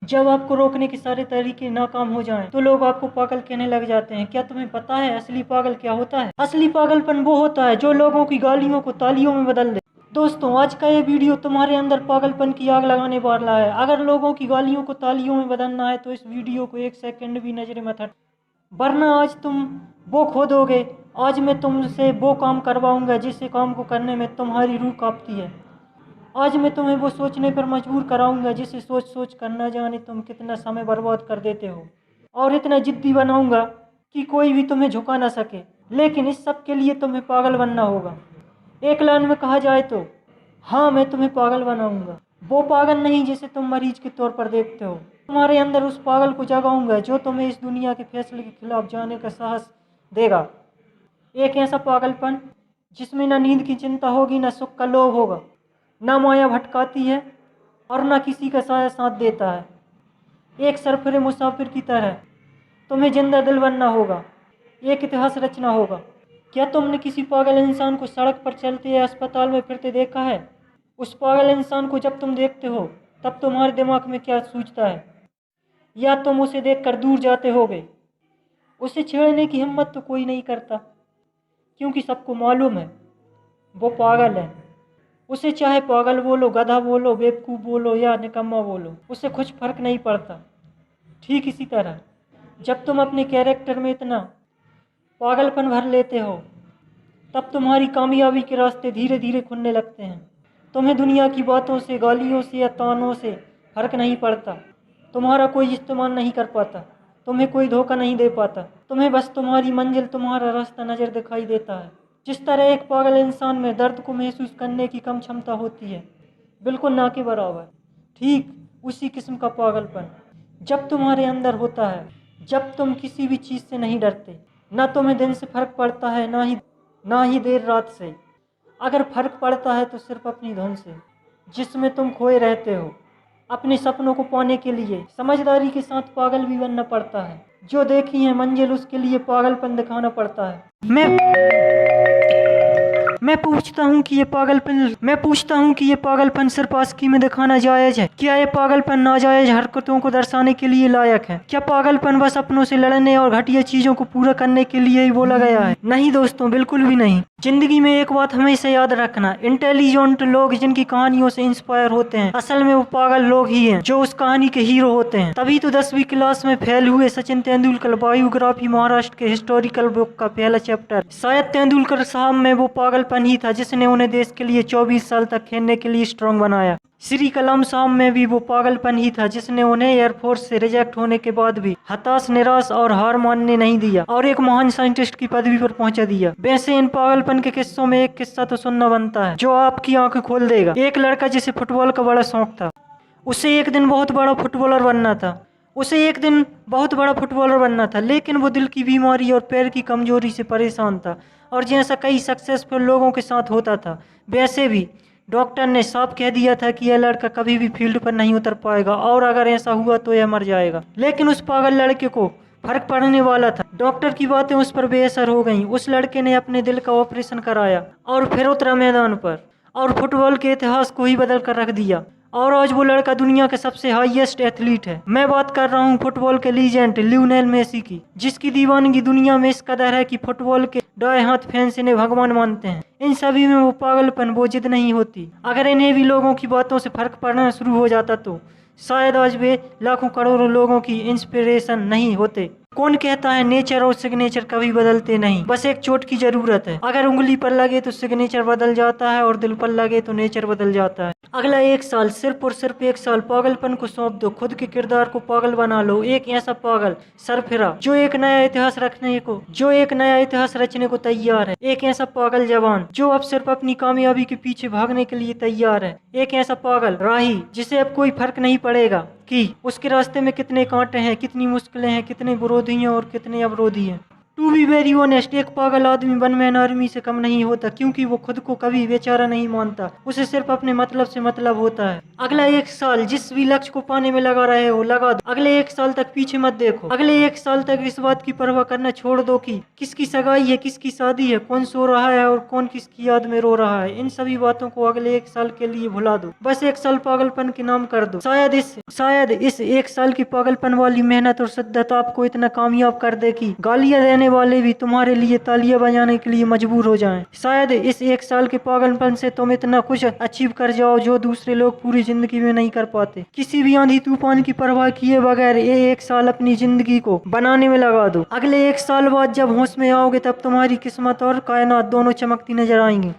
जब आपको रोकने के सारे तरीके नाकाम हो जाएं, तो लोग आपको पागल कहने लग जाते हैं। क्या तुम्हें पता है असली पागल क्या होता है? असली पागलपन वो होता है जो लोगों की गालियों को तालियों में बदल दे। दोस्तों, आज का ये वीडियो तुम्हारे अंदर पागलपन की आग लगाने वाला है। अगर लोगों की गालियों को तालियों में बदलना है तो इस वीडियो को एक सेकंड भी नजर मत हट, वरना आज तुम वो खो दोगे। आज मैं तुमसे वो काम करवाऊंगा जिस काम को करने में तुम्हारी रूह कांपती है। आज मैं तुम्हें वो सोचने पर मजबूर कराऊंगा जिसे सोच सोच कर न जाने तुम कितना समय बर्बाद कर देते हो, और इतना जिद्दी बनाऊंगा कि कोई भी तुम्हें झुका ना सके। लेकिन इस सब के लिए तुम्हें पागल बनना होगा। एक लाइन में कहा जाए तो हाँ, मैं तुम्हें पागल बनाऊंगा। वो पागल नहीं जिसे तुम मरीज के तौर पर देखते हो। तुम्हारे अंदर उस पागल को जगाऊंगा जो तुम्हें इस दुनिया के फैसले के खिलाफ जाने का साहस देगा। एक ऐसा पागलपन जिसमें न नींद की चिंता होगी, न सुख का लोभ होगा, न माया भटकाती है और न किसी का साया साथ देता है। एक सरफरे मुसाफिर की तरह तुम्हें जिंदा दिल बनना होगा, एक इतिहास रचना होगा। क्या तुमने किसी पागल इंसान को सड़क पर चलते या अस्पताल में फिरते देखा है? उस पागल इंसान को जब तुम देखते हो तब तुम्हारे दिमाग में क्या सूझता है? या तुम उसे देखकर दूर जाते होगे? उसे छेड़ने की हिम्मत तो कोई नहीं करता, क्योंकि सबको मालूम है वो पागल है। उसे चाहे पागल बोलो, गधा बोलो, बेवकूफ़ बोलो या निकम्मा बोलो, उससे कुछ फर्क नहीं पड़ता। ठीक इसी तरह जब तुम अपने कैरेक्टर में इतना पागलपन भर लेते हो तब तुम्हारी कामयाबी के रास्ते धीरे धीरे खुलने लगते हैं। तुम्हें दुनिया की बातों से, गालियों से या तानों से फर्क नहीं पड़ता। तुम्हारा कोई इस्तेमाल नहीं कर पाता, तुम्हें कोई धोखा नहीं दे पाता। तुम्हें बस तुम्हारी मंजिल, तुम्हारा रास्ता नज़र दिखाई देता है। जिस तरह एक पागल इंसान में दर्द को महसूस करने की कम क्षमता होती है, बिल्कुल ना के बराबर, ठीक उसी किस्म का पागलपन जब तुम्हारे अंदर होता है, जब तुम किसी भी चीज़ से नहीं डरते, ना तुम्हें दिन से फर्क पड़ता है ना ही देर रात से। अगर फर्क पड़ता है तो सिर्फ अपनी धुन से, जिसमें तुम खोए रहते हो। अपने सपनों को पाने के लिए समझदारी के साथ पागल भी बनना पड़ता है। जो देखी है मंजिल उसके लिए पागलपन दिखाना पड़ता है। मैं पूछता हूँ कि ये पागलपन सिर्फ आशिकी में दिखाना जायज़ है? क्या ये पागलपन नाजायज हरकतों को दर्शाने के लिए लायक है? क्या पागलपन बस अपनों से लड़ने और घटिया चीज़ों को पूरा करने के लिए ही बोला गया है? नहीं दोस्तों, बिल्कुल भी नहीं। जिंदगी में एक बात हमेशा याद रखना, इंटेलिजेंट लोग जिनकी कहानियों से इंस्पायर होते हैं, असल में वो पागल लोग ही हैं जो उस कहानी के हीरो होते हैं। तभी तो 10वीं क्लास में फेल हुए सचिन तेंदुलकर बायोग्राफी महाराष्ट्र के हिस्टोरिकल बुक का पहला चैप्टर शायद तेंदुलकर साहब में वो पागलपन ही था जिसने उन्हें देश के लिए 24 साल तक खेलने के लिए स्ट्रांग बनाया। श्री कलाम साहब में भी वो पागलपन ही था जिसने उन्हें एयरफोर्स से रिजेक्ट होने के बाद भी हताश, निराश और हार मानने नहीं दिया और एक महान साइंटिस्ट की पदवी पर पहुंचा दिया। वैसे इन पागलपन के किस्सों में एक किस्सा तो सुनना बनता है जो आपकी आंखें खोल देगा। एक लड़का जिसे फुटबॉल का बड़ा शौक था, उसे एक दिन बहुत बड़ा फुटबॉलर बनना था, लेकिन वो दिल की बीमारी और पैर की कमजोरी से परेशान था। और जैसा कई सक्सेसफुल लोगों के साथ होता था, वैसे भी डॉक्टर ने साफ कह दिया था कि यह लड़का कभी भी फील्ड पर नहीं उतर पाएगा और अगर ऐसा हुआ तो यह मर जाएगा। लेकिन उस पागल लड़के को फर्क पड़ने वाला था। डॉक्टर की बातें उस पर बेअसर हो गईं। उस लड़के ने अपने दिल का ऑपरेशन कराया और फिर उतरा मैदान पर और फुटबॉल के इतिहास को ही बदल कर रख दिया। और आज वो लड़का दुनिया का सबसे हाईएस्ट एथलीट है। मैं बात कर रहा हूँ फुटबॉल के लीजेंड लियोनेल मेसी की, जिसकी दीवानगी दुनिया में इस कदर है कि फुटबॉल के दाएं हाथ फैंस इन्हें भगवान मानते हैं। इन सभी में वो पागलपन, वो जिद नहीं होती। अगर इन्हें भी लोगों की बातों से फर्क पड़ना शुरू हो जाता तो शायद आज वे लाखों करोड़ों लोगों की इंस्पिरेशन नहीं होते। कौन कहता है नेचर और सिग्नेचर कभी बदलते नहीं, बस एक चोट की जरूरत है। अगर उंगली पर लगे तो सिग्नेचर बदल जाता है और दिल पर लगे तो नेचर बदल जाता है। अगला एक साल, सिर्फ और सिर्फ एक साल पागलपन को सौंप दो। खुद के किरदार को पागल बना लो। एक ऐसा पागल सरफिरा जो एक नया इतिहास रचने को तैयार है। एक ऐसा पागल जवान जो अब सिर्फ अपनी कामयाबी के पीछे भागने के लिए तैयार है। एक ऐसा पागल राही जिसे अब कोई फर्क नहीं पड़ेगा कि उसके रास्ते में कितने कांटे हैं, कितनी मुश्किलें हैं, कितने विरोधी हैं और कितने अवरोधी हैं। टू बी वेरी ऑनेस्ट, एक पागल आदमी वन मैन आर्मी से कम नहीं होता, क्योंकि वो खुद को कभी बेचारा नहीं मानता, उसे सिर्फ अपने मतलब से मतलब होता है। अगला 1 साल जिस भी लक्ष्य को पाने में लगा रहे हो लगा दो। अगले 1 साल तक पीछे मत देखो। अगले 1 साल तक इस बात की परवाह करना छोड़ दो कि किसकी सगाई है, किसकी शादी है, कौन सो रहा है और कौन किसकी याद में रो रहा है। इन सभी बातों को अगले 1 साल के लिए भुला दो। बस 1 साल पागलपन के नाम कर दो। शायद इस 1 साल की पागलपन वाली मेहनत और शिद्दत आपको इतना कामयाब कर दे कि गालियां देने वाले भी तुम्हारे लिए तालियां बजाने के लिए मजबूर हो जाएं। शायद इस 1 साल के पागलपन से तुम इतना कुछ अचीव कर जाओ जो दूसरे लोग पूरी जिंदगी में नहीं कर पाते। किसी भी आंधी तूफान की परवाह किए बगैर ये 1 साल अपनी जिंदगी को बनाने में लगा दो। अगले 1 साल बाद जब होश में आओगे तब तुम्हारी किस्मत और कायनात दोनों चमकती नजर आएंगी।